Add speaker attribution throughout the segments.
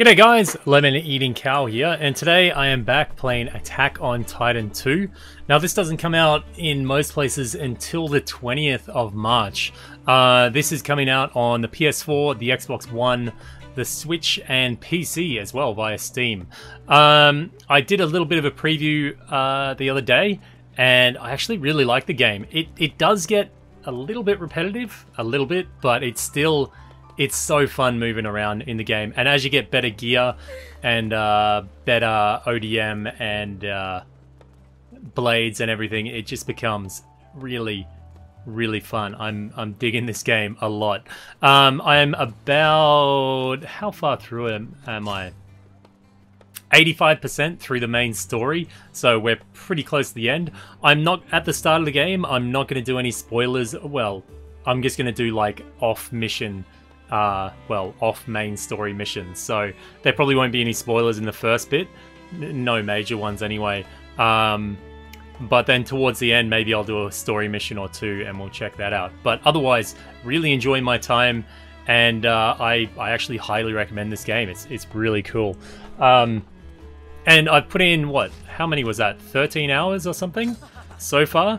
Speaker 1: G'day guys, Lemon Eating Cow here, and today I am back playing Attack on Titan 2. Now this doesn't come out in most places until the 20th of March. This is coming out on the PS4, the Xbox1, the Switch, and PC as well via Steam. I did a little bit of a preview the other day, and I actually really like the game. It does get a little bit repetitive, but it's still... It's so fun moving around in the game, and as you get better gear and better ODM and blades and everything, it just becomes really, really fun. I'm digging this game a lot. I am about... how far through am I? 85% through the main story, so we're pretty close to the end. I'm not at the start of the game. I'm not going to do any spoilers. Well, I'm just going to do like off mission. Off main story missions, so there probably won't be any spoilers in the first bit, no major ones anyway, but then towards the end maybe I'll do a story mission or two and we'll check that out. But otherwise, really enjoying my time, and I actually highly recommend this game. It's really cool, and I've put in, what, how many was that, 13 hours or something so far,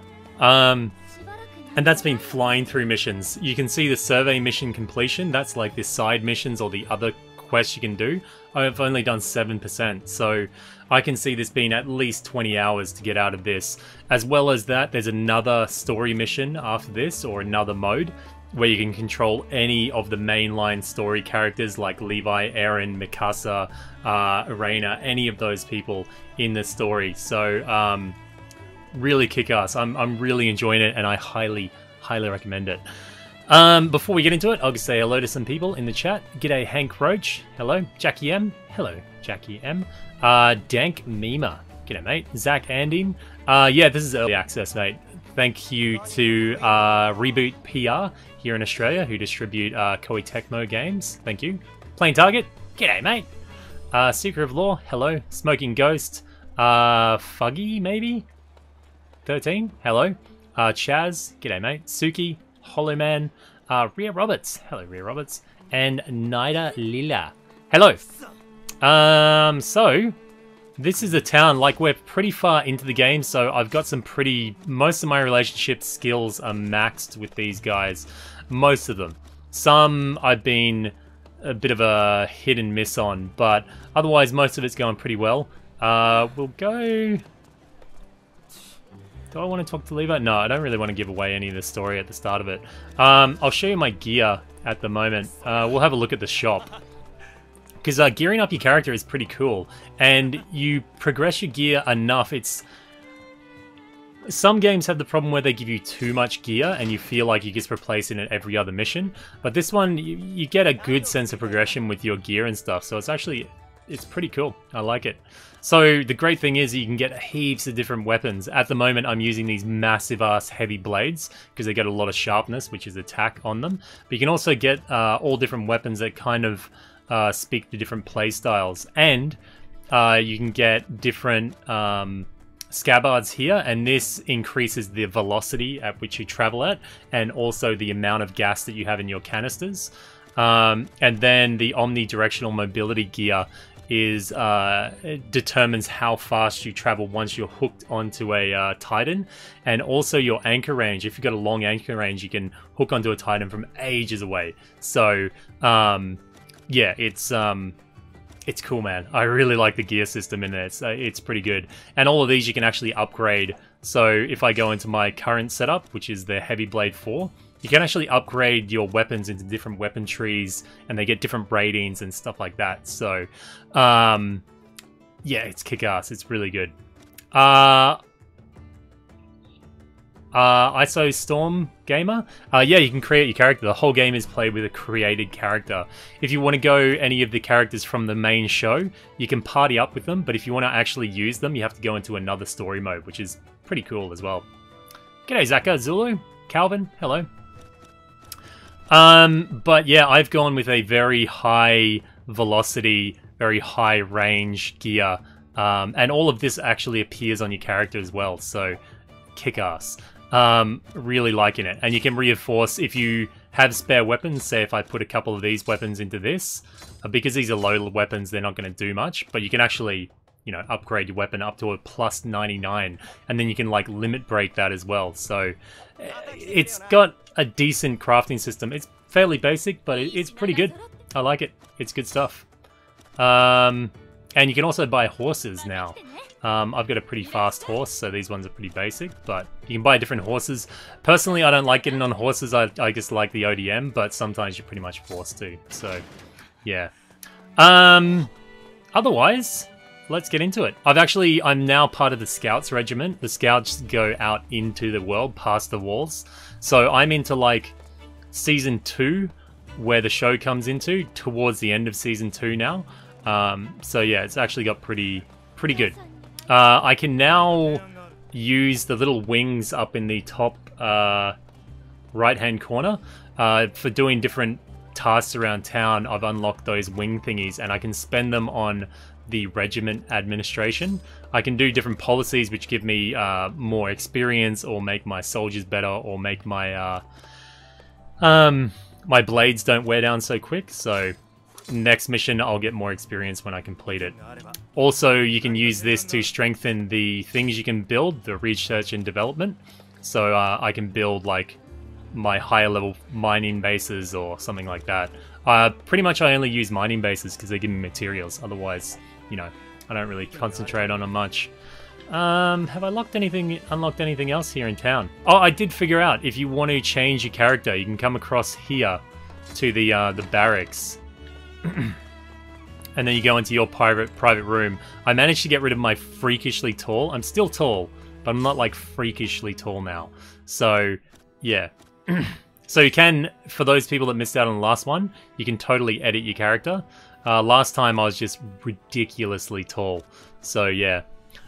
Speaker 1: and that's been flying through missions. You can see the survey mission completion. That's like the side missions or the other quests you can do. I've only done 7%, so I can see this being at least 20 hours to get out of this. As well as that, there's another story mission after this, or another mode, where you can control any of the mainline story characters like Levi, Eren, Mikasa, Reina, any of those people in the story. So, really kick-ass. I'm really enjoying it, and I highly recommend it. Before we get into it, I'll just say hello to some people in the chat. G'day Hank Roach, hello. Jackie M, hello Jackie M. Dank Mima, g'day mate. Zach Andin, yeah, this is early access, mate. Thank you to Reboot PR here in Australia, who distribute Koei Tecmo games. Thank you. Plain Target, g'day mate. Secret of Law, hello. Smoking Ghost, Fuggy maybe? 13, hello. Chaz, g'day mate. Suki, Hollow Man, Rhea Roberts, hello Rhea Roberts, and Nida Lila, hello. So this is a town, like, we're pretty far into the game, so I've got some most of my relationship skills are maxed with these guys, most of them. Some I've been a bit of a hit and miss on, but otherwise most of it's going pretty well. We'll go... Do I want to talk to Levi? No, I don't really want to give away any of the story at the start of it. I'll show you my gear at the moment. We'll have a look at the shop. Because gearing up your character is pretty cool. And you progress your gear enough. Some games have the problem where they give you too much gear and you feel like you're just replacing it every other mission. But this one, you get a good sense of progression with your gear and stuff. So it's pretty cool. I like it. So the great thing is you can get heaps of different weapons. At the moment I'm using these massive ass heavy blades because they get a lot of sharpness, which is attack on them. But you can also get all different weapons that kind of speak to different play styles. And you can get different scabbards here, and this increases the velocity at which you travel at, and also the amount of gas that you have in your canisters. And then the omnidirectional mobility gear determines how fast you travel once you're hooked onto a Titan, and also your anchor range. If you've got a long anchor range, you can hook onto a Titan from ages away. So yeah, it's cool, man. I really like the gear system in there. It's pretty good, and all of these you can actually upgrade. So if I go into my current setup, which is the Heavy Blade 4, you can actually upgrade your weapons into different weapon trees, and they get different ratings and stuff like that. So, yeah, it's kick-ass. It's really good. ISO Storm Gamer. Yeah, you can create your character. The whole game is played with a created character. If you want to go any of the characters from the main show, you can party up with them, but if you want to actually use them, you have to go into another story mode, which is pretty cool as well. G'day, Zaka, Zulu, Calvin, hello. But yeah, I've gone with a very high velocity, very high range gear, and all of this actually appears on your character as well, so kick-ass. Really liking it. And you can reinforce, if you have spare weapons. Say if I put a couple of these weapons into this, because these are low weapons, they're not going to do much, but you can actually, you know, upgrade your weapon up to a plus 99, and then you can like limit break that as well. So it's got a decent crafting system. It's fairly basic, but it's pretty good. I like it. It's good stuff. And you can also buy horses now. I've got a pretty fast horse, so these ones are pretty basic, but you can buy different horses. Personally, I don't like getting on horses. I just like the ODM, but sometimes you're pretty much forced to. So, yeah. Otherwise, let's get into it. I'm now part of the Scouts regiment. The Scouts go out into the world, past the walls. So I'm into like Season 2, where the show comes into, towards the end of Season 2 now. So yeah, it's actually got pretty good. I can now use the little wings up in the top right-hand corner for doing different tasks around town. I've unlocked those wing thingies, and I can spend them on the regiment administration. I can do different policies which give me more experience, or make my soldiers better, or make my my blades don't wear down so quick. So next mission I'll get more experience when I complete it. Also, you can use this to strengthen the things you can build, the research and development. So I can build like my higher level mining bases or something like that. Pretty much I only use mining bases because they give me materials. Otherwise, you know, I don't really concentrate on them much. Have I unlocked anything else here in town? Oh, I did figure out, if you want to change your character, you can come across here to the barracks. And then you go into your private room. I managed to get rid of my freakishly tall. I'm still tall, but I'm not like freakishly tall now. So, yeah. So you can, for those people that missed out on the last one, you can totally edit your character. Last time I was just ridiculously tall. So, yeah.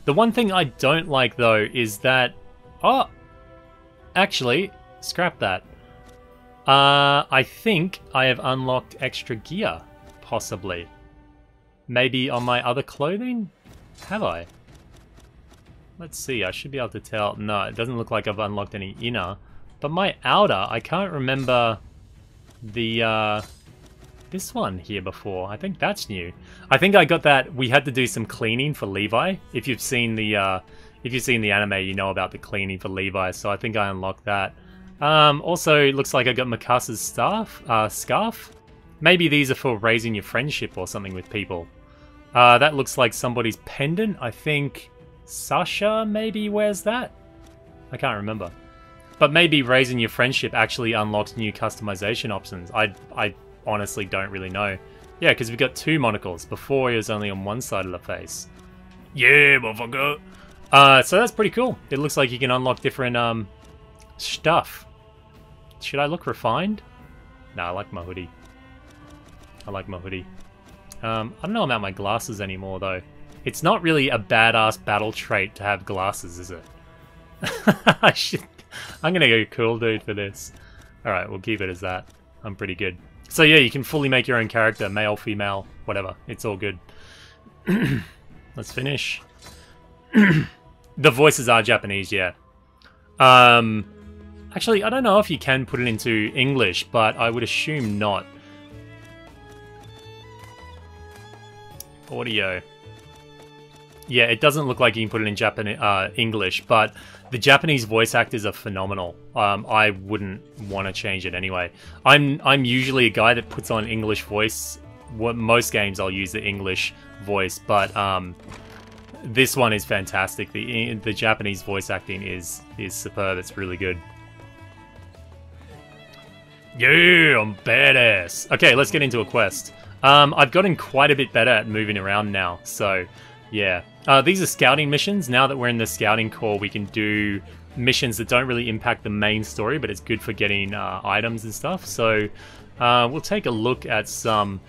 Speaker 1: The one thing I don't like, though, is that... Oh! Actually, scrap that. I think I have unlocked extra gear. Possibly. Maybe on my other clothing? Have I? Let's see, I should be able to tell. No, it doesn't look like I've unlocked any inner. But my outer, I can't remember the this one here before. I think that's new. I think I got that. We had to do some cleaning for Levi. If you've seen the anime, you know about the cleaning for Levi. So I think I unlocked that. Also, it looks like I got Mikasa's scarf. Maybe these are for raising your friendship or something with people. That looks like somebody's pendant. I think Sasha maybe wears that. I can't remember. But maybe raising your friendship actually unlocks new customization options. I honestly don't really know. Yeah, because we've got two monocles. Before, it was only on one side of the face. Yeah, motherfucker. So that's pretty cool. It looks like you can unlock different stuff. Should I look refined? Nah, I like my hoodie. I like my hoodie. I don't know about my glasses anymore, though. It's not really a badass battle trait to have glasses, is it? I'm gonna go cool dude for this. Alright, we'll keep it as that. I'm pretty good. So yeah, you can fully make your own character. Male, female, whatever. It's all good. Let's finish. The voices are Japanese, yeah. Actually, I don't know if you can put it into English, but I would assume not. Audio. Yeah, it doesn't look like you can put it in English, but the Japanese voice actors are phenomenal. I wouldn't want to change it anyway. I'm usually a guy that puts on English voice. Most games I'll use the English voice, but this one is fantastic. The Japanese voice acting is superb. It's really good. Yeah, I'm badass. Okay, let's get into a quest. I've gotten quite a bit better at moving around now, so yeah. These are scouting missions. Now that we're in the scouting corps, we can do missions that don't really impact the main story, but it's good for getting items and stuff. So we'll take a look at some.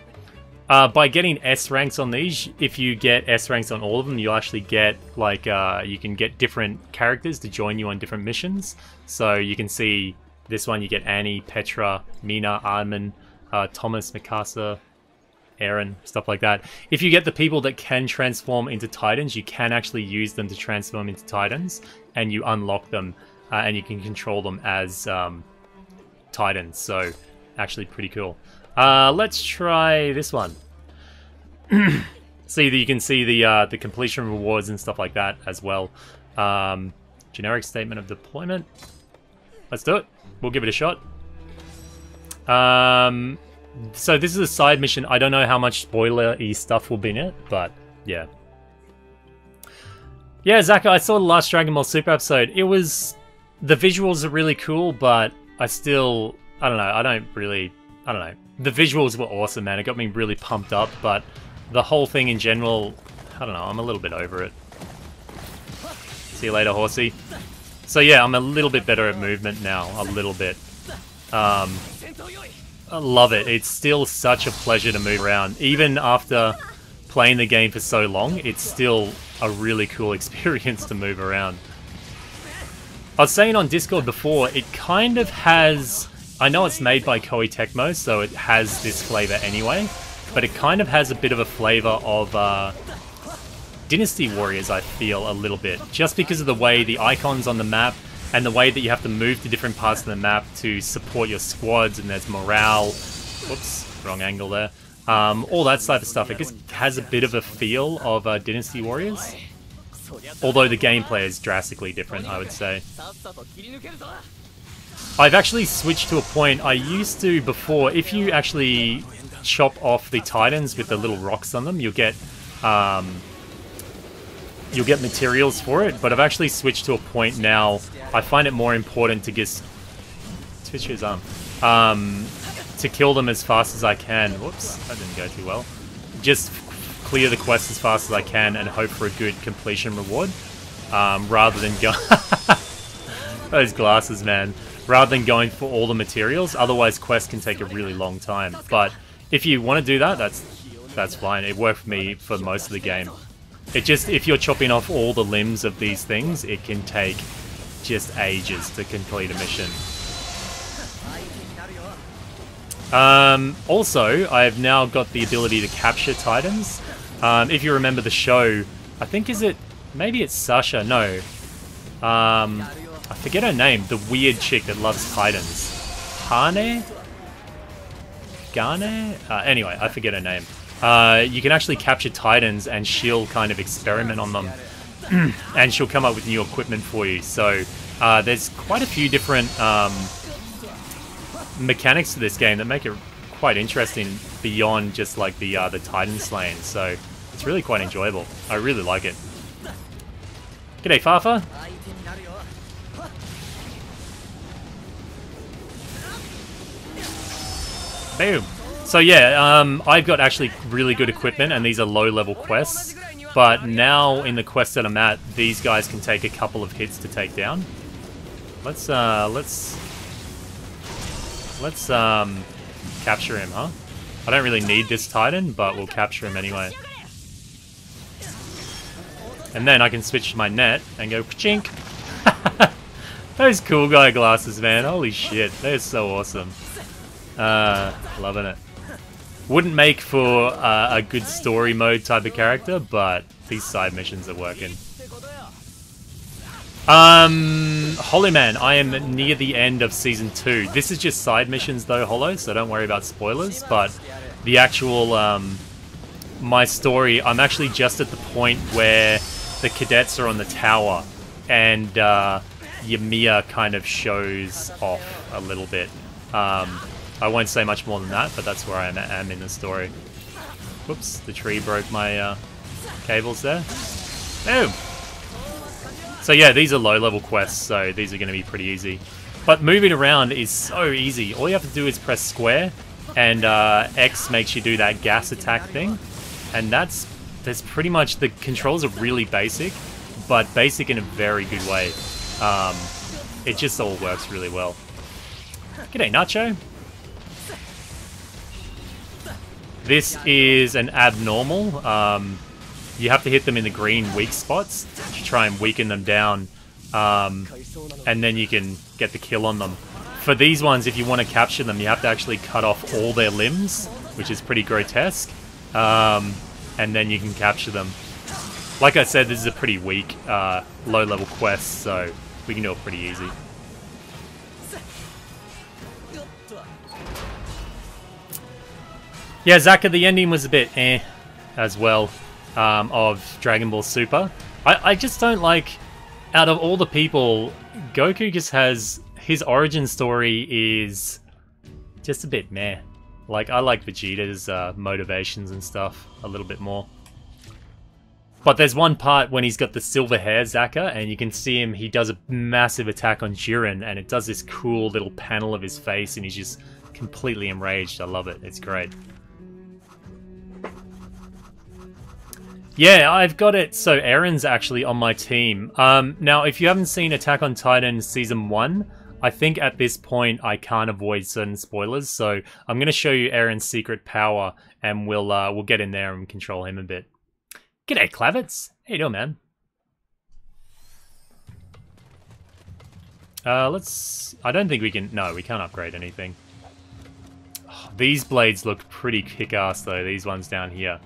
Speaker 1: By getting S ranks on these, if you get S ranks on all of them, you'll actually get, like, you can get different characters to join you on different missions. So you can see this one, you get Annie, Petra, Mina, Armin, Thomas, Mikasa, Aaron, stuff like that. If you get the people that can transform into Titans, you can actually use them to transform into Titans, and you unlock them, and you can control them as titans, so actually pretty cool. Let's try this one. See that you can see the completion rewards and stuff like that as well. Generic statement of deployment. Let's do it. We'll give it a shot. So this is a side mission. I don't know how much spoiler-y stuff will be in it, but yeah. Yeah, Zaka, I saw the last Dragon Ball Super episode. It was... The visuals are really cool, but I still... I don't know. I don't know. The visuals were awesome, man. It got me really pumped up, but the whole thing in general... I don't know. I'm a little bit over it. See you later, horsey. So yeah, I'm a little bit better at movement now. A little bit. I love it. It's still such a pleasure to move around. Even after playing the game for so long, it's still a really cool experience to move around. I was saying on Discord before, it kind of has... I know it's made by Koei Tecmo, so it has this flavor anyway, but it kind of has a bit of a flavor of Dynasty Warriors, I feel, a little bit. Just because of the way the icons on the map, and the way that you have to move to different parts of the map to support your squads, and there's morale... Whoops, wrong angle there. All that type of stuff. It just has a bit of a feel of Dynasty Warriors. Although the gameplay is drastically different, I would say. I've actually switched to a point I used to before. If you actually chop off the titans with the little rocks on them, you'll get materials for it. But I've actually switched to a point now. I find it more important to just twitch his arm. To kill them as fast as I can. Whoops, that didn't go too well. Just clear the quest as fast as I can and hope for a good completion reward. Rather than go... Those glasses, man. Rather than going for all the materials. Otherwise, quests can take a really long time. But if you want to do that, that's fine. It worked for me for most of the game. It just, if you're chopping off all the limbs of these things, it can take just ages to complete a mission. Also, I've now got the ability to capture titans. If you remember the show, I think maybe it's Sasha, no. I forget her name, the weird chick that loves titans. Hane? Gane? Anyway, I forget her name. You can actually capture titans and she'll kind of experiment on them. And she'll come up with new equipment for you. So, there's quite a few different mechanics to this game that make it quite interesting beyond just like the titan slaying. So, it's really quite enjoyable. I really like it. G'day, Fafa. Boom. So yeah, I've got actually really good equipment, and these are low-level quests. But now in the quest that I'm at, these guys can take a couple of hits to take down. Let's capture him, huh? I don't really need this Titan, but we'll capture him anyway. And then I can switch to my net and go chink. Those cool guy glasses, man. Holy shit, they're so awesome. Loving it. Wouldn't make for a good story mode type of character, but these side missions are working. Hollow Man, I am near the end of Season 2. This is just side missions though, Hollow, so don't worry about spoilers, but the actual, my story, I'm actually just at the point where the cadets are on the tower, and Yamiya kind of shows off a little bit. I won't say much more than that, but that's where I am in the story. Whoops, the tree broke my cables there. Boom! So yeah, these are low-level quests, so these are going to be pretty easy. But moving around is so easy. All you have to do is press square, and X makes you do that gas attack thing. And that's pretty much, the controls are really basic, but basic in a very good way. It just all works really well. G'day, Nacho. This is an abnormal. You have to hit them in the green weak spots to try and weaken them down, and then you can get the kill on them. For these ones, if you want to capture them, you have to actually cut off all their limbs, which is pretty grotesque, and then you can capture them. Like I said, this is a pretty weak, low-level quest, so we can do it pretty easy. Yeah, Zaka, the ending was a bit as well of Dragon Ball Super. I just don't like, out of all the people, Goku just has, his origin story is just a bit meh. Like, I like Vegeta's motivations and stuff a little bit more. But there's one part when he's got the silver hair, Zaka, and you can see him, he does a massive attack on Jiren, and it does this cool little panel of his face, and he's just completely enraged. I love it. It's great. Yeah, I've got it. So Aaron's actually on my team. Now, if you haven't seen Attack on Titan Season 1, I think at this point I can't avoid certain spoilers, so I'm going to show you Aaron's secret power, and we'll get in there and control him a bit. G'day, Clavitz. How you doing, man? I don't think we can... No, we can't upgrade anything. Oh, these blades look pretty kick-ass, though. These ones down here.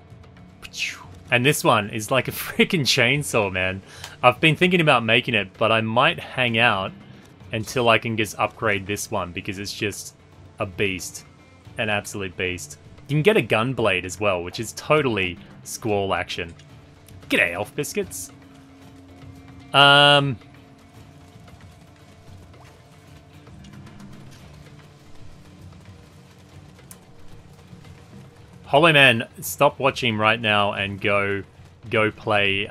Speaker 1: And this one is like a freaking chainsaw, man. I've been thinking about making it, but I might hang out until I can just upgrade this one, because it's just a beast. An absolute beast. You can get a gun blade as well, which is totally Squall action. G'day, Elf Biscuits. Hollow Man, stop watching right now and go play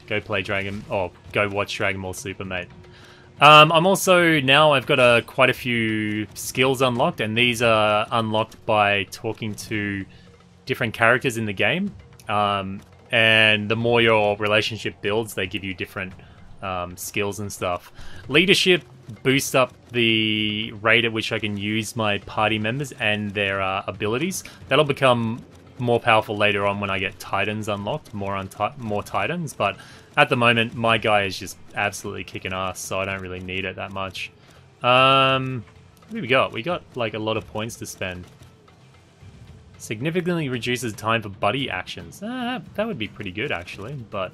Speaker 1: Dragon, or go watch Dragon Ball Super, mate. I'm also, now I've got quite a few skills unlocked, and these are unlocked by talking to different characters in the game. And the more your relationship builds, they give you different skills and stuff. Leadership boosts up the rate at which I can use my party members and their abilities. That'll become more powerful later on when I get Titans unlocked, more Titans, but at the moment my guy is just absolutely kicking ass, so I don't really need it that much. What do we got? We got like a lot of points to spend. Significantly reduces time for buddy actions. That would be pretty good, actually, but...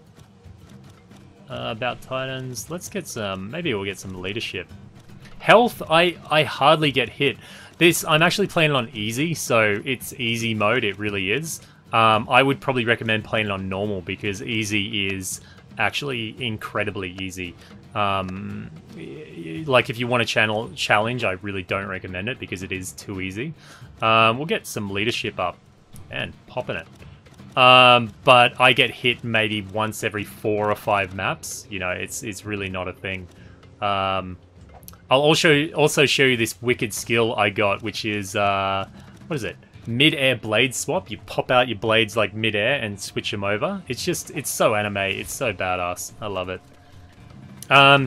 Speaker 1: about Titans, let's get some... Maybe we'll get some leadership. Health, I hardly get hit. I'm actually playing it on easy, so it's easy mode, it really is. I would probably recommend playing it on normal, because easy is actually incredibly easy. Like, if you want a challenge, I really don't recommend it, because it is too easy. We'll get some leadership up, and popping it. But I get hit maybe once every 4 or 5 maps. You know, it's really not a thing. I'll also show you this wicked skill I got, which is, what is it? Mid-air blade swap. You pop out your blades like mid-air and switch them over. It's so anime. It's so badass. I love it.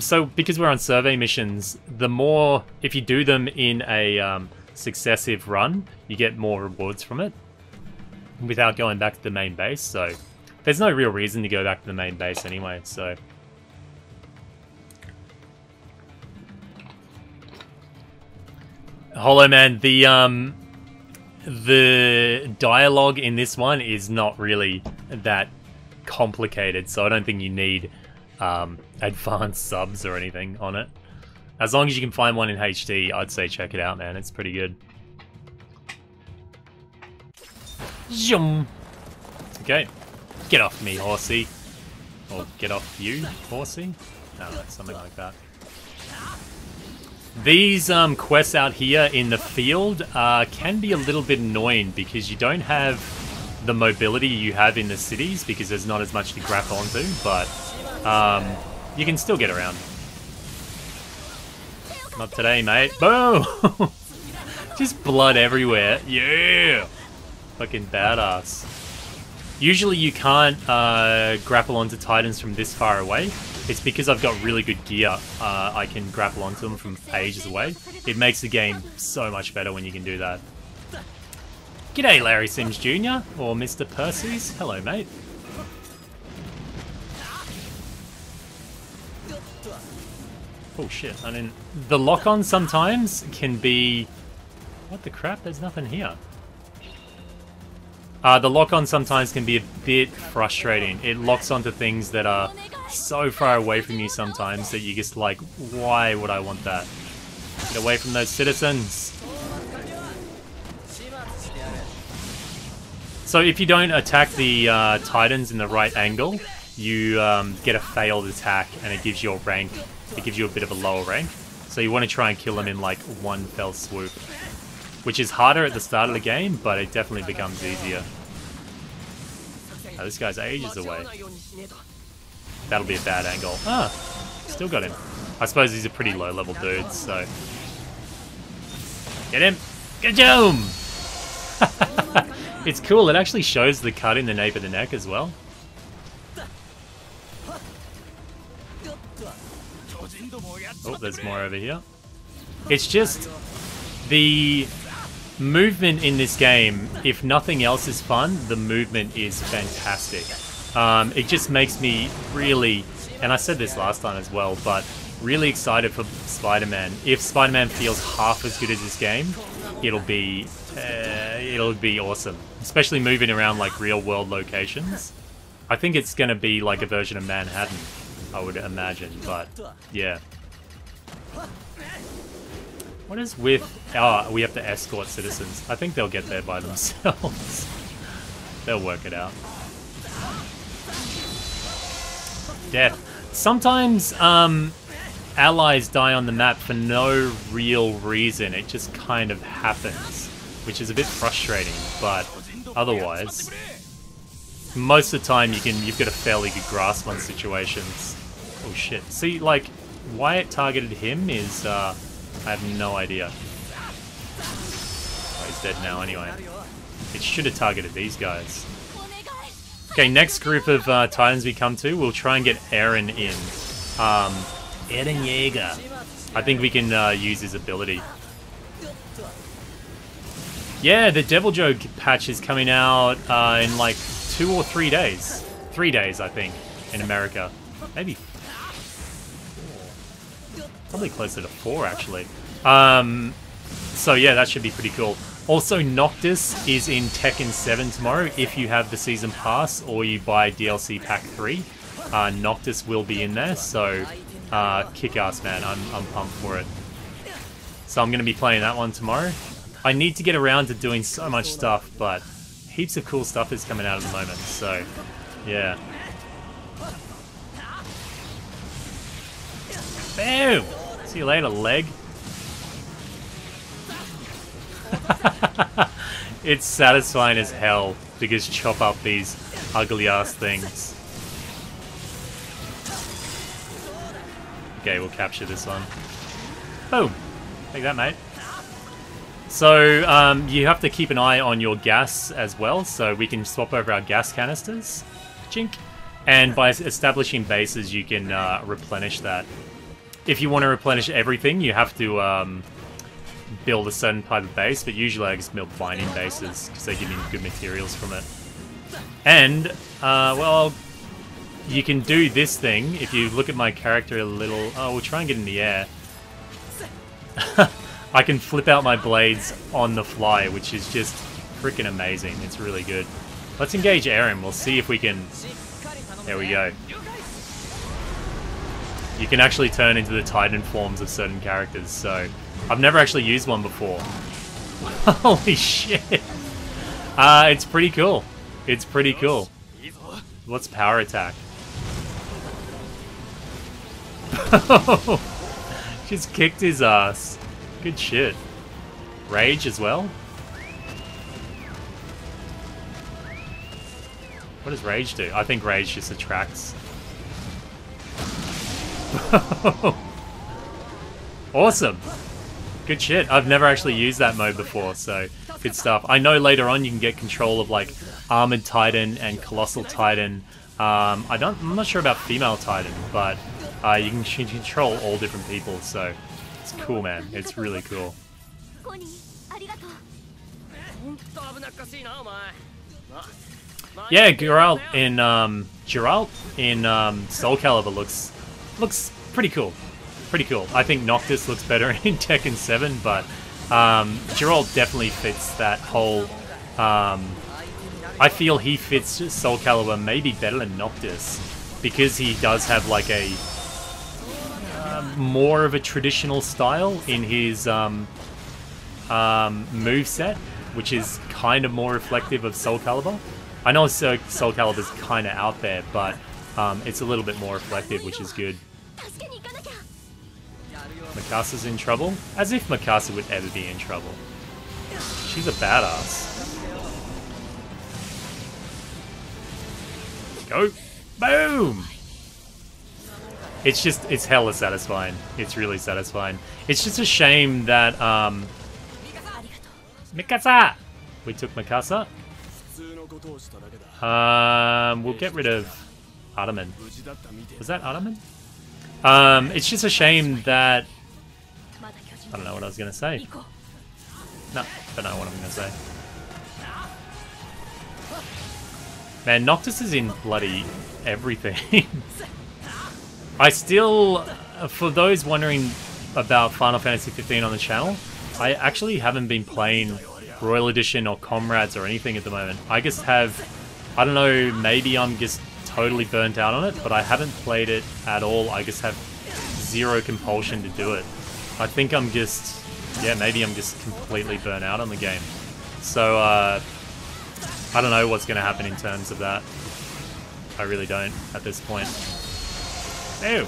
Speaker 1: So because we're on survey missions, the more, if you do them in a successive run, you get more rewards from it without going back to the main base. So there's no real reason to go back to the main base anyway. So Hollow Man, the dialogue in this one is not really that complicated, so I don't think you need advanced subs or anything on it. As long as you can find one in HD, I'd say check it out, man. It's pretty good. Zoom. Okay. Get off me, horsey. Or get off you, horsey? No, something like that. These quests out here in the field can be a little bit annoying, because you don't have the mobility you have in the cities, because there's not as much to grapple onto, but you can still get around. Not today, mate. Boom! Just blood everywhere. Yeah! Fucking badass. Usually you can't grapple onto Titans from this far away. It's because I've got really good gear. I can grapple onto them from ages away. It makes the game so much better when you can do that. G'day, Larry Sims Jr. or Mr. Percy's. Hello, mate. Oh shit, I mean, the lock-on sometimes can be... What the crap? There's nothing here. The lock-on sometimes can be a bit frustrating. It locks onto things that are so far away from you sometimes that you're just like, why would I want that? Get away from those citizens. So if you don't attack the Titans in the right angle, you get a failed attack, and it gives you a rank. It gives you a bit of a lower rank. So you want to try and kill them in like one fell swoop, which is harder at the start of the game, but it definitely becomes easier. Oh, this guy's ages away. That'll be a bad angle. Ah, still got him. I suppose he's a pretty low-level dude, so... Get him! Get him! It's cool, it actually shows the cut in the nape of the neck as well. Oh, there's more over here. It's just... the movement in this game, if nothing else is fun, the movement is fantastic. It just makes me really, and I said this last time as well, but really excited for Spider-Man. If Spider-Man feels half as good as this game, it'll be awesome. Especially moving around like real-world locations. I think it's gonna be like a version of Manhattan, I would imagine, but yeah. What is with... oh, we have to escort citizens. I think they'll get there by themselves. They'll work it out. Death. Sometimes, allies die on the map for no real reason. It just kind of happens, which is a bit frustrating, but otherwise, most of the time you've got a fairly good grasp on situations. Oh shit. See, like, why it targeted him is, I have no idea. Oh, he's dead now anyway. It should have targeted these guys. Okay, next group of Titans we come to, we'll try and get Eren in. Eren Jaeger. I think we can use his ability. Yeah, the Devil Joe patch is coming out in like 2 or 3 days. 3 days, I think, in America. Maybe 4. Probably closer to 4, actually. So yeah, that should be pretty cool. Also, Noctis is in Tekken 7 tomorrow. If you have the Season Pass or you buy DLC Pack 3, Noctis will be in there. So, kick-ass, man. I'm pumped for it. So I'm going to be playing that one tomorrow. I need to get around to doing so much stuff, but heaps of cool stuff is coming out at the moment. So, yeah. Boom! See you later, leg. It's satisfying as hell to just chop up these ugly ass things. Okay, we'll capture this one. Boom! Take that, mate. So, you have to keep an eye on your gas as well, so we can swap over our gas canisters. Chink! And by establishing bases, you can replenish that. If you want to replenish everything, you have to build a certain type of base, but usually I just build mining bases because they give me good materials from it. And, well, you can do this thing if you look at my character a little... oh, we'll try and get in the air. I can flip out my blades on the fly, which is just freaking amazing. It's really good. Let's engage Eren. We'll see if we can... there we go. You can actually turn into the Titan forms of certain characters, so... I've never actually used one before. Holy shit! It's pretty cool. It's pretty cool. What's power attack? Just kicked his ass. Good shit. Rage as well? What does rage do? I think rage just attracts. Awesome. Good shit. I've never actually used that mode before, so good stuff. I know later on you can get control of like Armored Titan and Colossal Titan. I'm not sure about Female Titan, but you can control all different people, so it's cool, man. It's really cool. Yeah, Geralt in Soul Calibur looks pretty cool. Pretty cool. I think Noctis looks better in Tekken 7, but Geralt definitely fits that whole... I feel he fits Soul Calibur maybe better than Noctis, because he does have like a more of a traditional style in his moveset. which is kind of more reflective of Soul Calibur. I know Soul Calibur's kind of out there, but it's a little bit more reflective, which is good. Mikasa's in trouble? As if Mikasa would ever be in trouble. She's a badass. Go! Boom! It's hella satisfying. It's really satisfying. It's just a shame that, Mikasa! We took Mikasa. We'll get rid of Ataman. Was that Ataman? It's just a shame that... I don't know what I was going to say. No, don't know what I'm going to say. Man, Noctis is in bloody everything. I still... For those wondering about Final Fantasy 15 on the channel, I actually haven't been playing Royal Edition or Comrades or anything at the moment. I just have... I don't know, maybe I'm just totally burnt out on it, but I haven't played it at all. I just have zero compulsion to do it. I think I'm just... Yeah, maybe I'm just completely burnt out on the game. So, I don't know what's going to happen in terms of that. I really don't at this point. Ew!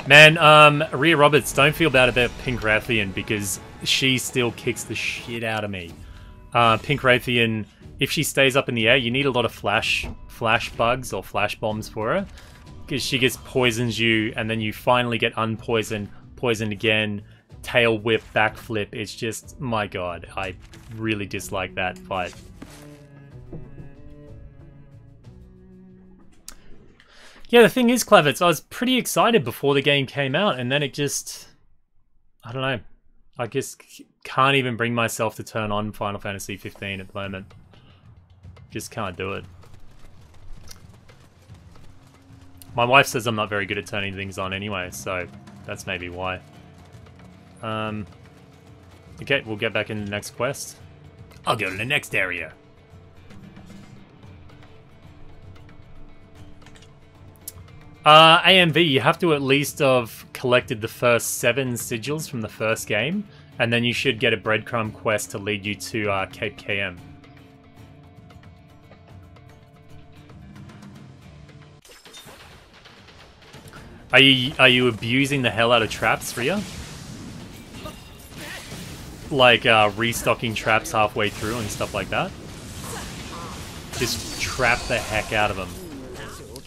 Speaker 1: Man, Rhea Roberts, don't feel bad about Pink Rathian because she still kicks the shit out of me. Pink Rathian, if she stays up in the air, you need a lot of flash bugs or flash bombs for her. Because she just poisons you and then you finally get unpoisoned, poisoned again, tail whip, backflip. It's just, my god, I really dislike that fight. Yeah, the thing is, Clavitz, I was pretty excited before the game came out, and then it just... I don't know. I just can't even bring myself to turn on Final Fantasy 15 at the moment. Just can't do it. My wife says I'm not very good at turning things on anyway, so that's maybe why. Okay, we'll get back in the next quest. I'll go to the next area. AMV, you have to at least have collected the first 7 sigils from the first game, and then you should get a breadcrumb quest to lead you to Cape KM. Are you abusing the hell out of traps, Rhea? Like restocking traps halfway through and stuff like that? Just trap the heck out of them.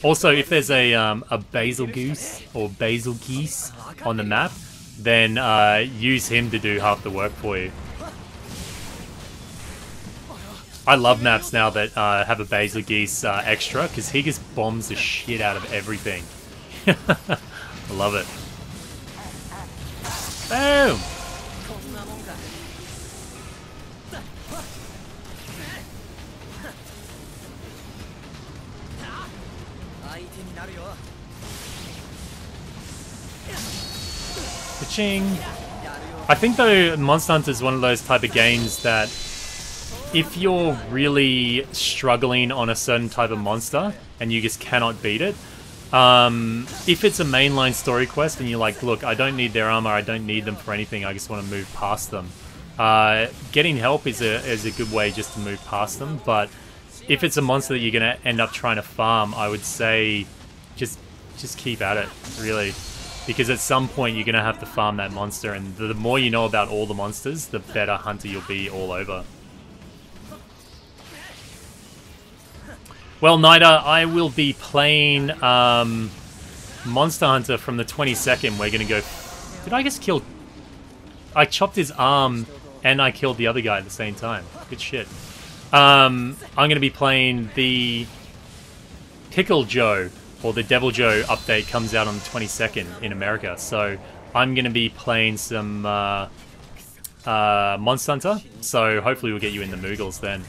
Speaker 1: Also, if there's a basil goose or basil geese on the map, then use him to do half the work for you. I love maps now that have a basil geese extra, because he just bombs the shit out of everything. I love it. Boom! Ka-ching! I think though Monster Hunter is one of those type of games that if you're really struggling on a certain type of monster and you just cannot beat it, if it's a mainline story quest and you're like, look, I don't need their armor, I don't need them for anything, I just want to move past them. Getting help is a good way just to move past them, but if it's a monster that you're going to end up trying to farm, I would say just keep at it, really. Because at some point you're going to have to farm that monster, and the more you know about all the monsters, the better hunter you'll be all over. Well, Nida, I will be playing Monster Hunter from the 22nd. We're going to go... Did I just kill... I chopped his arm and I killed the other guy at the same time. Good shit. I'm going to be playing the Pickle Joe, or the Devil Joe update comes out on the 22nd in America. So I'm going to be playing some Monster Hunter. So hopefully we'll get you in the Moogles then.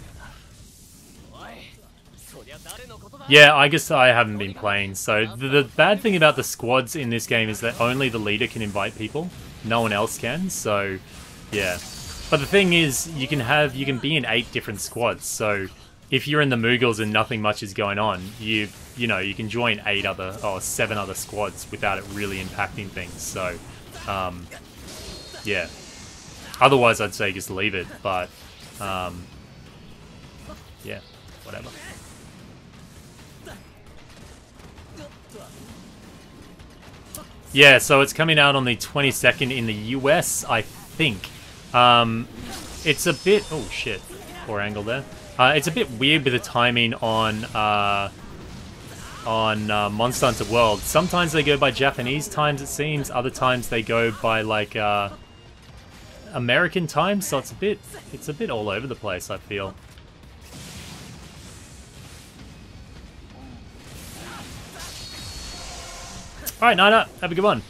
Speaker 1: Yeah, I guess I haven't been playing. So the bad thing about the squads in this game is that only the leader can invite people. No one else can, so yeah. But the thing is, you can be in 8 different squads. So if you're in the Mughals and nothing much is going on, you know, you can join 7 other squads without it really impacting things. So, yeah. Otherwise, I'd say just leave it, but, yeah, whatever. Yeah, so it's coming out on the 22nd in the US, I think. It's a bit... Oh, shit. Poor angle there. It's a bit weird with the timing on Monster Hunter World. Sometimes they go by Japanese times, it seems. Other times they go by, like, American times. So it's a bit all over the place, I feel. Alright, Nina, have a good one.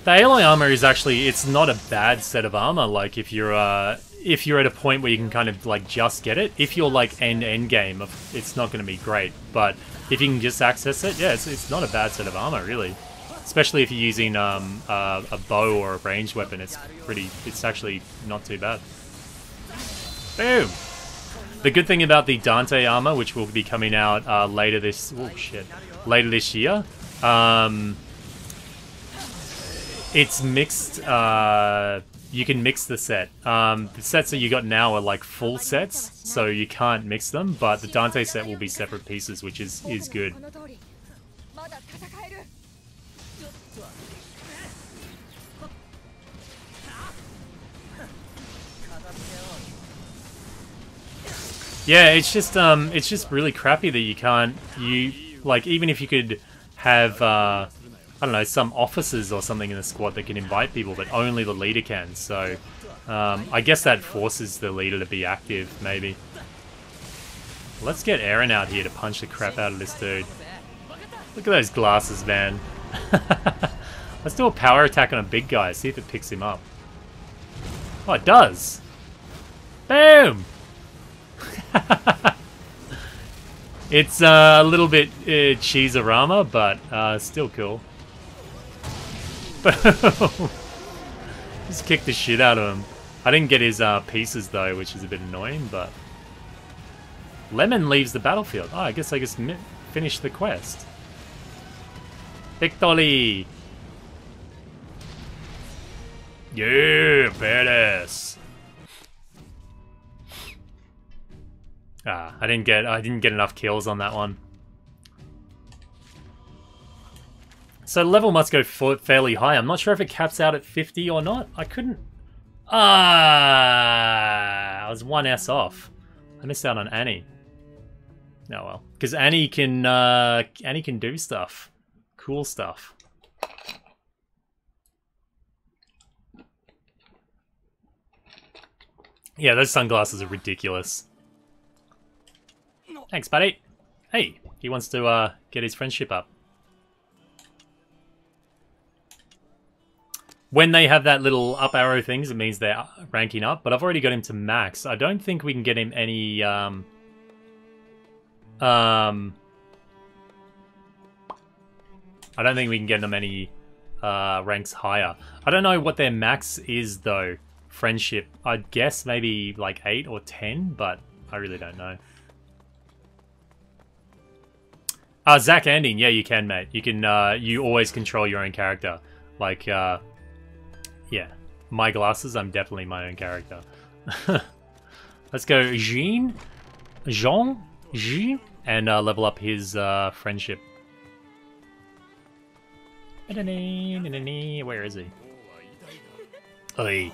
Speaker 1: The Aloy armor is actually, it's not a bad set of armor, like if you're at a point where you can kind of like just get it. If you're like end game, it's not going to be great, but if you can just access it, yeah, it's not a bad set of armor, really. Especially if you're using a bow or a ranged weapon, it's actually not too bad. Boom! The good thing about the Dante armor, which will be coming out later this year, it's mixed. You can mix the set. The sets that you got now are like full sets, so you can't mix them. But the Dante set will be separate pieces, which is good. Yeah, it's just really crappy that you can't, like, even if you could have, I don't know, some officers or something in the squad that can invite people, but only the leader can, so, I guess that forces the leader to be active, maybe. Let's get Aaron out here to punch the crap out of this dude. Look at those glasses, man. Let's do a power attack on a big guy, see if it picks him up. Oh, it does! Boom! It's a little bit cheeserama, but still cool. Just kicked the shit out of him. I didn't get his pieces though, which is a bit annoying, but... Lemon leaves the battlefield. Oh, I guess I just finished the quest. Victory! Yeah, badass! I didn't get enough kills on that one. So level must go fairly high. I'm not sure if it caps out at 50 or not. I couldn't... I was 1S off. I missed out on Annie. Oh well. Because Annie can do stuff. Cool stuff. Yeah, those sunglasses are ridiculous. Thanks, buddy. Hey, he wants to get his friendship up. When they have that little up arrow things, it means they're ranking up, but I've already got him to max. I don't think we can get him any, I don't think we can get them any ranks higher. I don't know what their max is, though. Friendship. I'd guess maybe like 8 or 10, but I really don't know. Zack ending. Yeah, you can, mate. You can, you always control your own character. Like, yeah. My glasses, I'm definitely my own character. Let's go Jean, and level up his friendship. Where is he? Oi.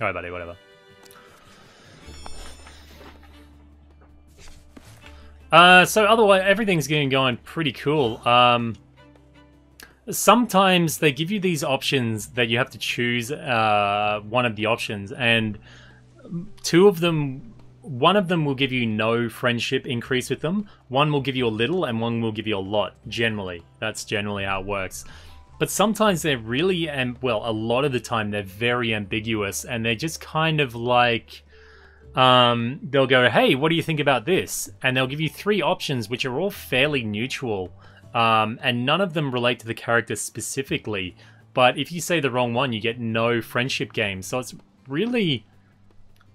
Speaker 1: Alright, buddy, whatever. So otherwise, everything's going pretty cool. Sometimes they give you these options that you have to choose one of the options, and one of them will give you no friendship increase with them, one will give you a little, and one will give you a lot, generally. That's generally how it works. But sometimes they're really, well, a lot of the time they're very ambiguous, and they're just kind of like... they'll go, hey, what do you think about this? And they'll give you 3 options, which are all fairly neutral. and none of them relate to the character specifically. But if you say the wrong one, you get no friendship game. So it's really...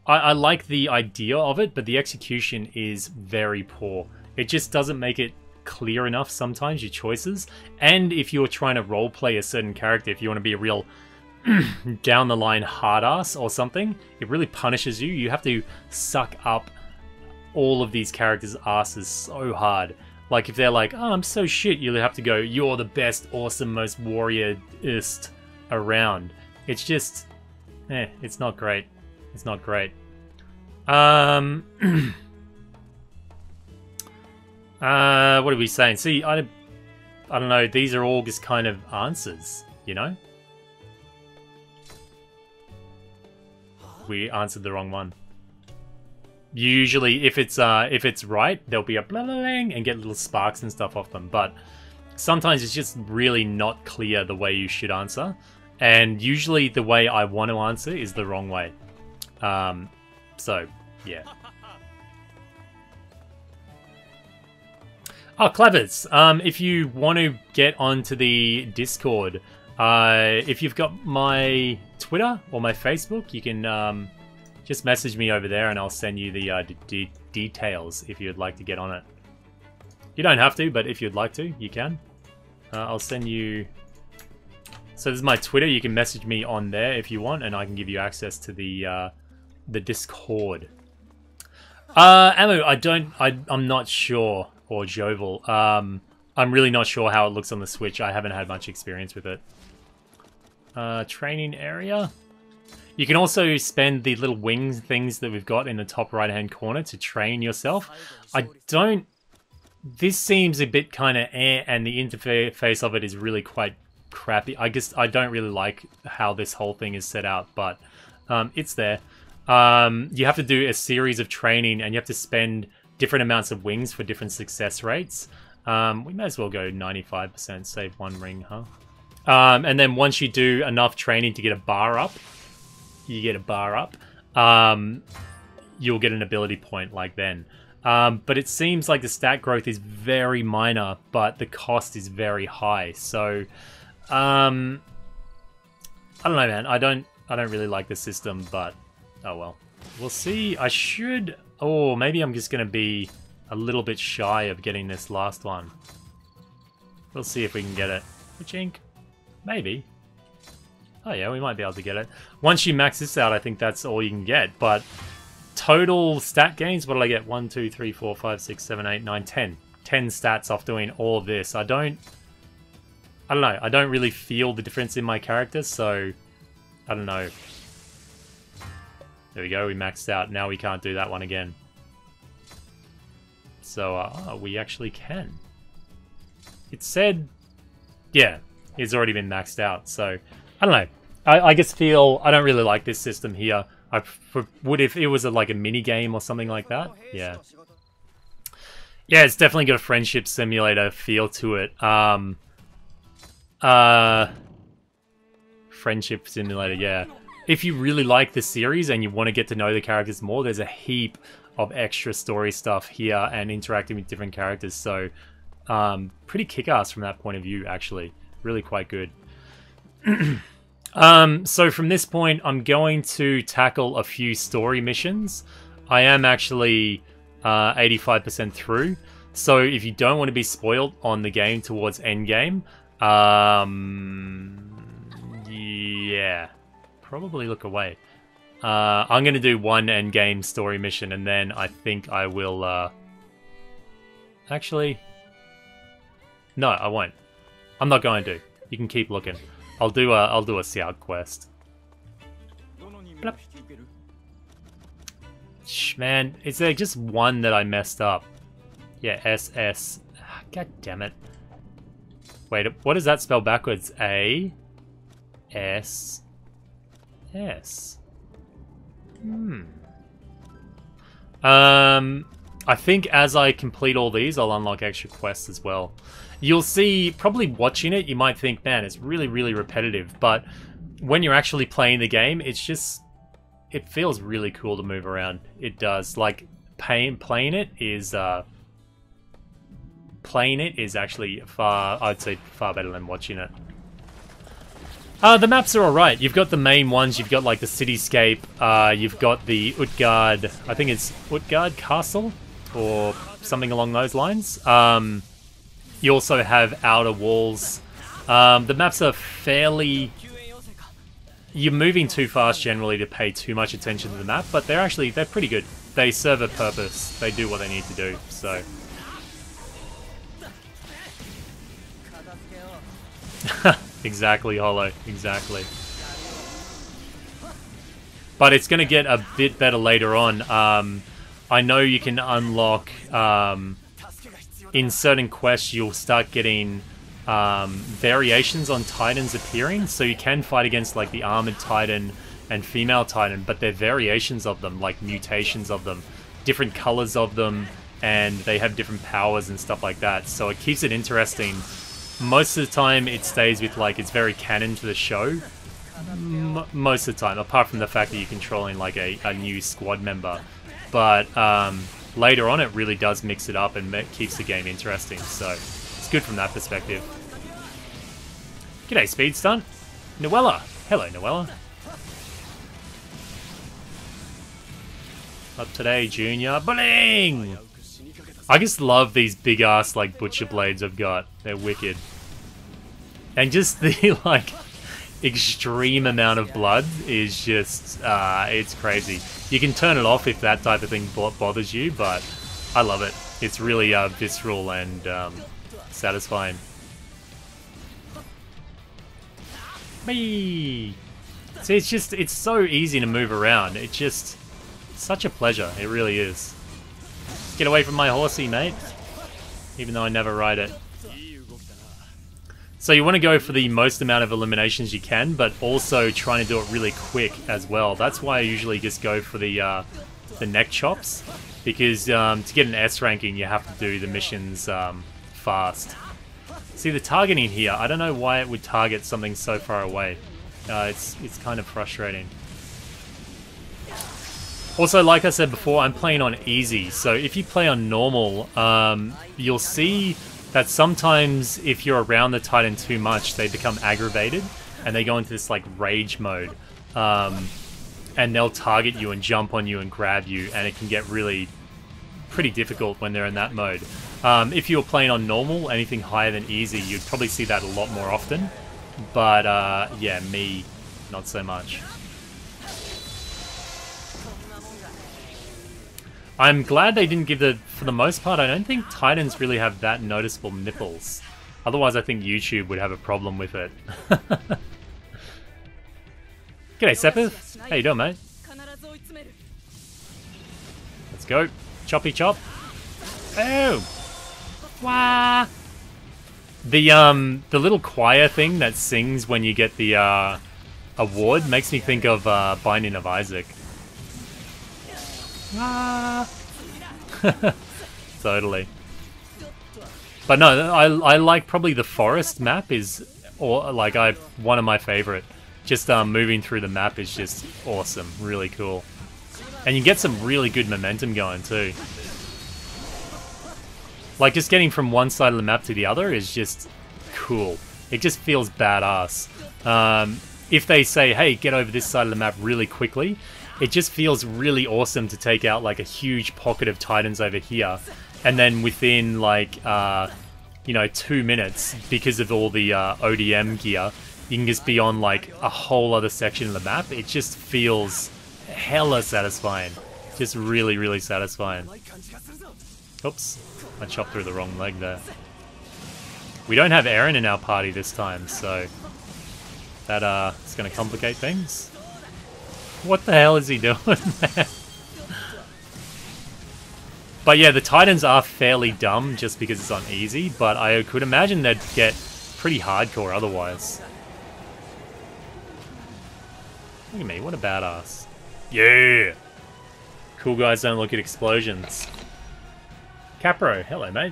Speaker 1: I like the idea of it, but the execution is very poor. It just doesn't make it clear enough sometimes, your choices. And if you're trying to roleplay a certain character, if you want to be a real down the line hard ass or something, it really punishes you. You have to suck up all of these characters' asses so hard. Like if they're like, oh, I'm so shit, you'll have to go, you're the best, awesome, most warrior-ist around. It's just, it's not great. It's not great. What are we saying? See, I don't know. These are all just kind of answers, you know? We answered the wrong one. Usually, if it's right, there'll be a blah blah blah and get little sparks and stuff off them. But sometimes it's just really not clear the way you should answer. And usually the way I want to answer is the wrong way. So, yeah. Oh, Clevers, if you want to get onto the Discord, if you've got my Twitter or my Facebook, you can just message me over there and I'll send you the details if you'd like to get on it. You don't have to, but if you'd like to, you can. I'll send you... So this is my Twitter, you can message me on there if you want, and I can give you access to the Discord. Ammo, I'm not sure, or Jovel. I'm really not sure how it looks on the Switch. I haven't had much experience with it. Training area. You can also spend the little wings things that we've got in the top right-hand corner to train yourself. This seems a bit kind of and the interface of it is really quite crappy. I guess I don't really like how this whole thing is set out, but it's there. You have to do a series of training and you have to spend different amounts of wings for different success rates. We may as well go 95%, save one ring, huh? And then once you do enough training to get a bar up, you'll get an ability point like then. But it seems like the stat growth is very minor, but the cost is very high. So, I don't know, man. I don't really like the system, but oh well. We'll see. I should... Oh, maybe I'm just going to be a little bit shy of getting this last one. We'll see if we can get it. Which ink? Maybe. Oh yeah, we might be able to get it. Once you max this out, I think that's all you can get. But total stat gains, what did I get? 1, 2, 3, 4, 5, 6, 7, 8, 9, 10. 10 stats off doing all of this. I don't know. I don't really feel the difference in my character, so I don't know. There we go, we maxed out. Now we can't do that one again. So, we actually can. It said... Yeah, it's already been maxed out, so... I don't know. I just feel... I don't really like this system here. I would if it was like a mini-game or something like that. Yeah. Yeah, it's definitely got a friendship simulator feel to it. Friendship simulator, yeah. If you really like the series and you want to get to know the characters more, there's a heap of extra story stuff here and interacting with different characters. So, pretty kick-ass from that point of view, actually. Really quite good. So from this point, I'm going to tackle a few story missions. I am actually 85% through. So if you don't want to be spoiled on the game towards endgame, yeah, probably look away. I'm going to do one endgame story mission, and then I think I will... Actually... No, I won't. I'm not going to. You can keep looking. I'll do a scout quest. Blop. Man, is there just one that I messed up? Yeah, SS. God damn it. Wait, what does that spell backwards? A S S. I think as I complete all these, I'll unlock extra quests as well. You'll see, probably watching it, you might think, man, it's really, really repetitive. But when you're actually playing the game, it's just... It feels really cool to move around. It does. Like, playing it is... playing it is actually I'd say far better than watching it. The maps are alright. You've got the main ones, you've got like the cityscape, you've got the Utgard, I think it's Utgard Castle, or something along those lines. You also have outer walls. The maps are fairly... You're moving too fast generally to pay too much attention to the map, but they're pretty good. They serve a purpose. They do what they need to do, so... Exactly, Hollow. Exactly. But it's going to get a bit better later on. I know you can unlock... in certain quests, you'll start getting variations on Titans appearing. So you can fight against like the Armored Titan and Female Titan, but they're variations of them, like mutations of them. Different colors of them, and they have different powers and stuff like that. So it keeps it interesting. Most of the time it stays with like, it's very canon to the show. Most of the time, apart from the fact that you're controlling like a new squad member. But later on it really does mix it up and keeps the game interesting. So it's good from that perspective. G'day Speed Stunt. Noella. Hello Noella. Up today, Junior. Bling! I just love these big ass like butcher blades I've got. They're wicked. And just the like extreme amount of blood is just it's crazy. You can turn it off if that type of thing bothers you, but I love it. It's really visceral and satisfying. Whee! See, it's so easy to move around. It's just such a pleasure. It really is. Get away from my horsey, mate. Even though I never ride it. So you want to go for the most amount of eliminations you can, but also trying to do it really quick as well. That's why I usually just go for the neck chops, because to get an S ranking you have to do the missions fast. See, the targeting here, I don't know why it would target something so far away. It's kind of frustrating. Also, like I said before, I'm playing on easy, so if you play on normal, you'll see that sometimes if you're around the Titan too much, they become aggravated, and they go into this like rage mode, and they'll target you and jump on you and grab you, and it can get really pretty difficult when they're in that mode. If you were playing on normal, anything higher than easy, you'd probably see that a lot more often, but yeah, me, not so much. I'm glad they didn't give for the most part, I don't think Titans really have that noticeable nipples. Otherwise, I think YouTube would have a problem with it. G'day, Sepith. How you doing, mate? Let's go. Choppy chop. Oh! Wah! The little choir thing that sings when you get the award makes me think of Binding of Isaac. Ah. Totally. But no, I like probably the forest map is, or like one of my favorite. Just moving through the map is just awesome, really cool, and you get some really good momentum going too. Like just getting from one side of the map to the other is just cool. It just feels badass. If they say, hey, get over this side of the map really quickly, it just feels really awesome to take out like a huge pocket of Titans over here, and then within like you know, 2 minutes, because of all the ODM gear, you can just be on like a whole other section of the map. It just feels hella satisfying. Just really, really satisfying. Oops, I chopped through the wrong leg there. We don't have Aaron in our party this time, so that it's gonna complicate things. What the hell is he doing, man? But yeah, the Titans are fairly dumb just because it's on easy, but I could imagine they'd get pretty hardcore otherwise. Look at me, what a badass. Yeah! Cool guys don't look at explosions. Capro, hello mate.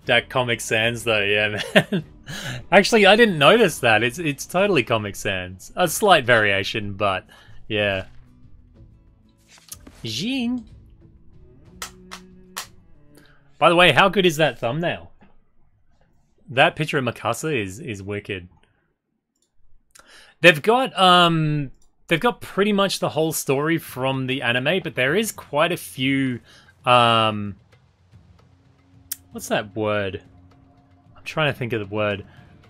Speaker 1: That Comic Sans though, yeah man. Actually, I didn't notice that. It's totally Comic Sans. A slight variation, but yeah. Jean. By the way, how good is that thumbnail? That picture of Mikasa is wicked. They've got pretty much the whole story from the anime, but there is quite a few what's that word? I'm trying to think of the word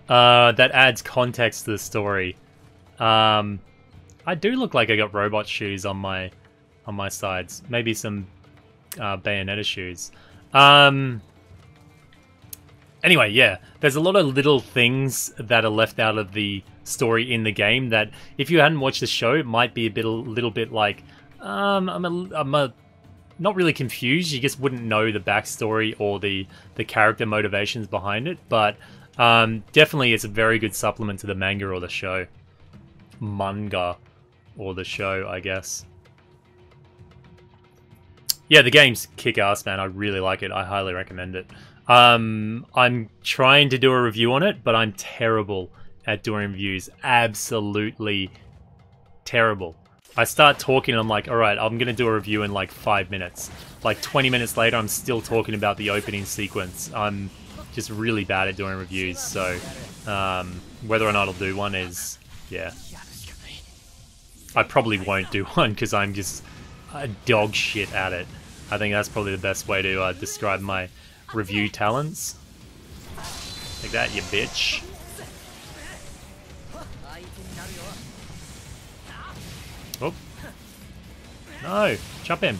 Speaker 1: that adds context to the story. I do look like I got robot shoes on my sides. Maybe some Bayonetta shoes. Anyway, yeah, there's a lot of little things that are left out of the story in the game that, if you hadn't watched the show, it might be a little bit like, I'm not really confused. You just wouldn't know the backstory or the character motivations behind it. But definitely, it's a very good supplement to the manga or the show, manga or the show, I guess. Yeah, the game's kick-ass, man. I really like it. I highly recommend it. I'm trying to do a review on it, but I'm terrible at doing reviews. Absolutely terrible. I start talking and I'm like, alright, I'm going to do a review in like 5 minutes. Like 20 minutes later, I'm still talking about the opening sequence. I'm just really bad at doing reviews, so whether or not I'll do one is, yeah. I probably won't do one because I'm just dog shit at it. I think that's probably the best way to describe my review talents. Like that, you bitch. Oh. No, chop him.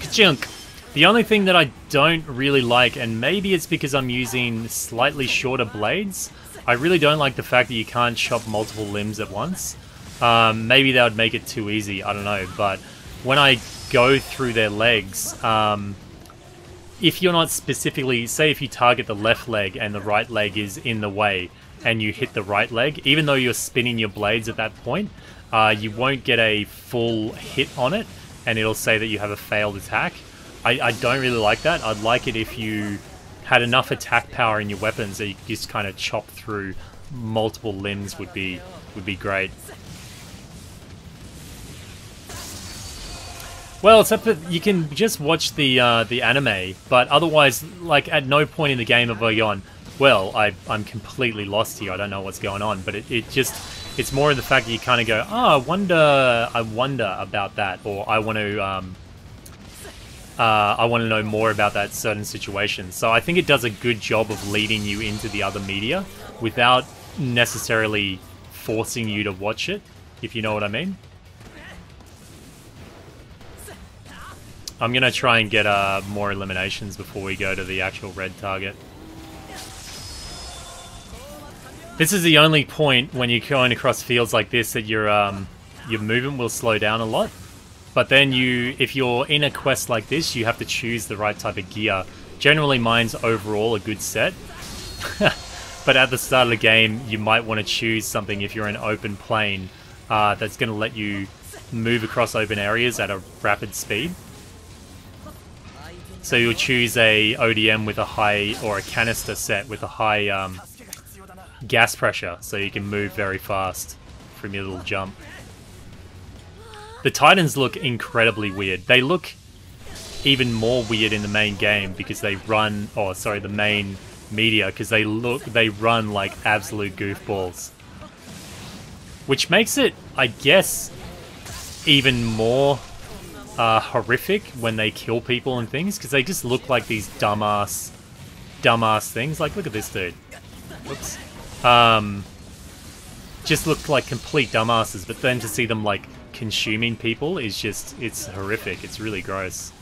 Speaker 1: Ka-chunk. The only thing that I don't really like, and maybe it's because I'm using slightly shorter blades, I really don't like the fact that you can't chop multiple limbs at once. Maybe that would make it too easy, I don't know, but when I go through their legs, if you're not specifically, say if you target the left leg and the right leg is in the way and you hit the right leg, even though you're spinning your blades at that point, you won't get a full hit on it and it'll say that you have a failed attack. I don't really like that. I'd like it if you had enough attack power in your weapons that you could just kind of chop through multiple limbs would be great. Well, except that you can just watch the anime, but otherwise, like, at no point in the game have I gone, well, I'm completely lost here, I don't know what's going on, but it's more of the fact that you kind of go, oh, I wonder about that, or I want to know more about that certain situation. So I think it does a good job of leading you into the other media without necessarily forcing you to watch it, if you know what I mean. I'm going to try and get more eliminations before we go to the actual red target. This is the only point when you're going across fields like this that your movement will slow down a lot. But then if you're in a quest like this, you have to choose the right type of gear. Generally, mine's overall a good set. But at the start of the game, you might want to choose something if you're in open plane that's going to let you move across open areas at a rapid speed. So you'll choose a ODM with a high, or a canister set with a high gas pressure, so you can move very fast from your little jump. The Titans look incredibly weird. They look even more weird in the main game because they run, oh sorry, the main media, because they run like absolute goofballs. Which makes it, I guess, even more horrific when they kill people and things, because they just look like these dumbass things. Like, look at this dude. Whoops. Just look like complete dumbasses, but then to see them like consuming people is just, it's horrific. It's really gross.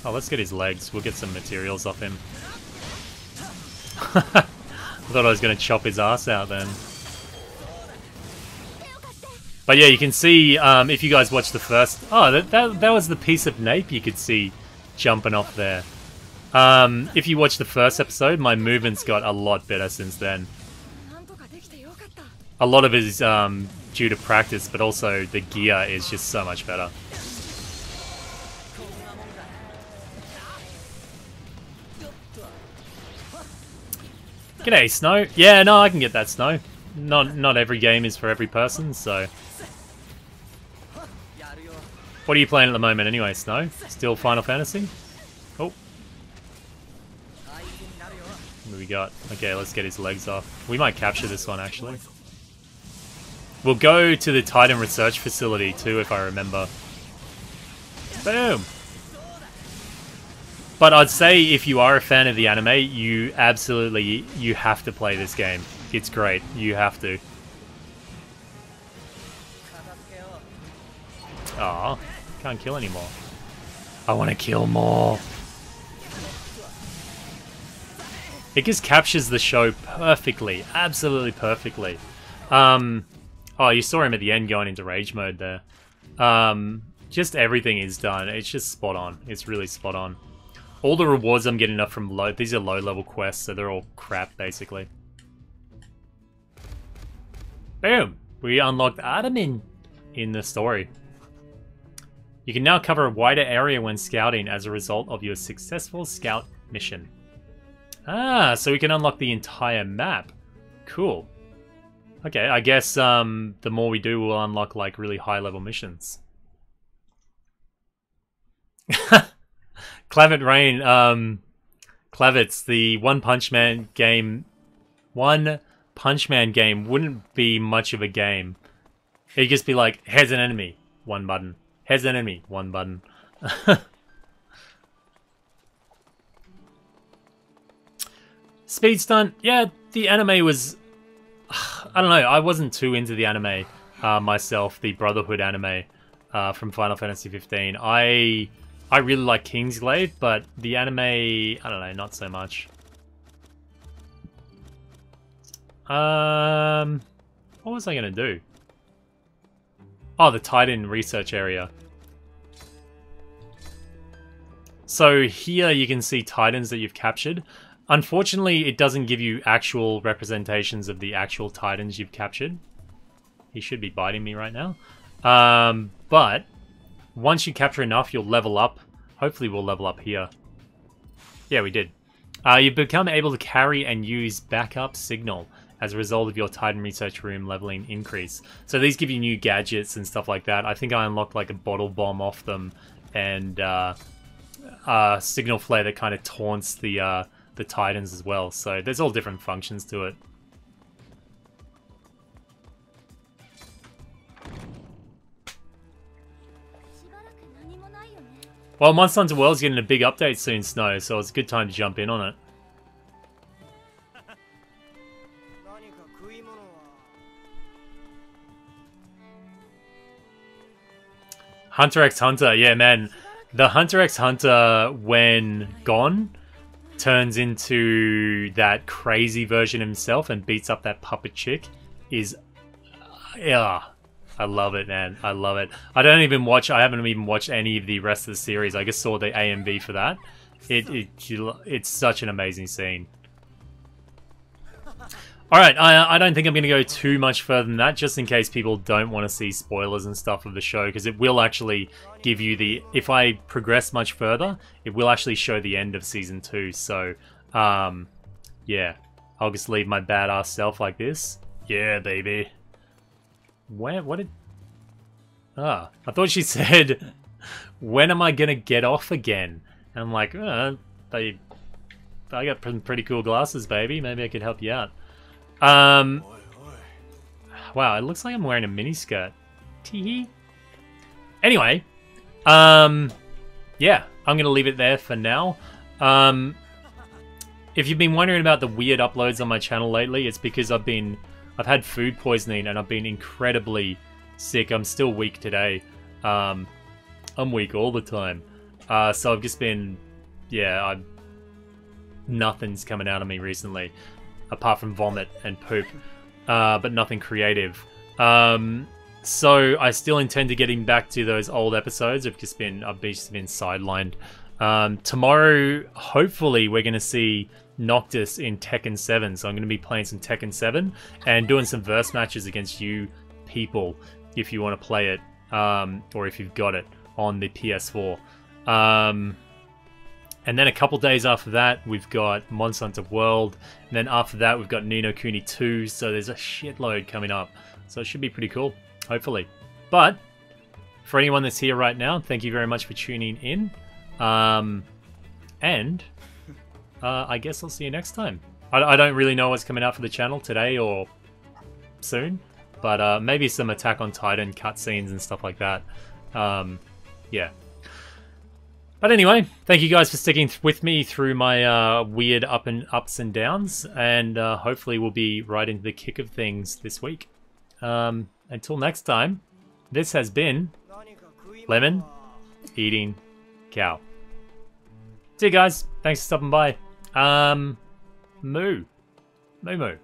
Speaker 1: Oh, let's get his legs. We'll get some materials off him. I thought I was going to chop his ass out then. But yeah, you can see, if you guys watch the first... Oh, that was the piece of nape you could see jumping off there. If you watch the first episode, my movement's got a lot better since then. A lot of it is due to practice, but also the gear is just so much better. G'day, Snow. Yeah, no, I can get that, Snow. Not every game is for every person, so... What are you playing at the moment anyway, Snow? Still Final Fantasy? Oh. What do we got? Okay, let's get his legs off. We might capture this one, actually. We'll go to the Titan Research Facility, too, if I remember. Boom! But I'd say if you are a fan of the anime, you have to play this game. It's great. You have to. Aw, can't kill anymore. I want to kill more. It just captures the show perfectly. Absolutely perfectly. Oh, you saw him at the end going into rage mode there. Just everything is done. It's just spot on. It's really spot on. All the rewards I'm getting up from low... These are low-level quests, so they're all crap, basically. Boom! We unlocked Artemin in the story. You can now cover a wider area when scouting as a result of your successful scout mission. Ah, so we can unlock the entire map. Cool. Okay, I guess the more we do, we'll unlock, like, really high-level missions. Clavit Rain, Clavitz, the One Punch Man game wouldn't be much of a game. It'd just be like, here's an enemy, one button. Here's an enemy, one button. Speed Stunt, yeah, the anime was... I don't know, I wasn't too into the anime myself, the Brotherhood anime from Final Fantasy 15. I really like Kingsglaive, but the anime, I don't know, not so much. What was I gonna do? Oh, the Titan research area. So here you can see Titans that you've captured. Unfortunately, it doesn't give you actual representations of the actual Titans you've captured. He should be biting me right now. But once you capture enough, you'll level up. Hopefully we'll level up here. Yeah, we did. You've become able to carry and use backup signal as a result of your Titan Research Room leveling increase. So these give you new gadgets and stuff like that. I think I unlocked like a bottle bomb off them and signal flare that kind of taunts the Titans as well. So there's all different functions to it. Well, Monster Hunter World's getting a big update soon, Snow, so it's a good time to jump in on it. Hunter x Hunter, yeah, man. The Hunter x Hunter, when gone, turns into that crazy version of himself and beats up that puppet chick is... yeah. I love it, man. I love it. I haven't even watched any of the rest of the series. I just saw the AMV for that. It's such an amazing scene. Alright, I don't think I'm going to go too much further than that, just in case people don't want to see spoilers and stuff of the show, because it will actually give you the... If I progress much further, it will actually show the end of Season 2, so... yeah. I'll just leave my badass self like this. Yeah, baby. What did... Ah, I thought she said, when am I gonna get off again? And I'm like, I got some pretty cool glasses, baby. Maybe I could help you out. Wow, it looks like I'm wearing a miniskirt. Teehee. Anyway, yeah, I'm gonna leave it there for now. If you've been wondering about the weird uploads on my channel lately, it's because I've had food poisoning and I've been incredibly sick. I'm still weak today. I'm weak all the time. So I've just been, yeah, nothing's coming out of me recently, apart from vomit and poop, but nothing creative. So I still intend to getting back to those old episodes. I've just been sidelined. Tomorrow, hopefully, we're going to see Noctis in Tekken 7. So I'm going to be playing some Tekken 7 and doing some verse matches against you people if you want to play it, or if you've got it on the PS4. And then a couple days after that, we've got Monster Hunter World. And then after that, we've got Ni no Kuni 2. So there's a shitload coming up. So it should be pretty cool, hopefully. But for anyone that's here right now, thank you very much for tuning in. And I guess I'll see you next time. I don't really know what's coming out for the channel today or soon. But maybe some Attack on Titan cutscenes and stuff like that. Yeah. But anyway, thank you guys for sticking with me through my weird ups and downs, and hopefully we'll be right into the kick of things this week. Until next time, this has been Lemon Eating Cow. See you guys. Thanks for stopping by. Moo. Moo moo.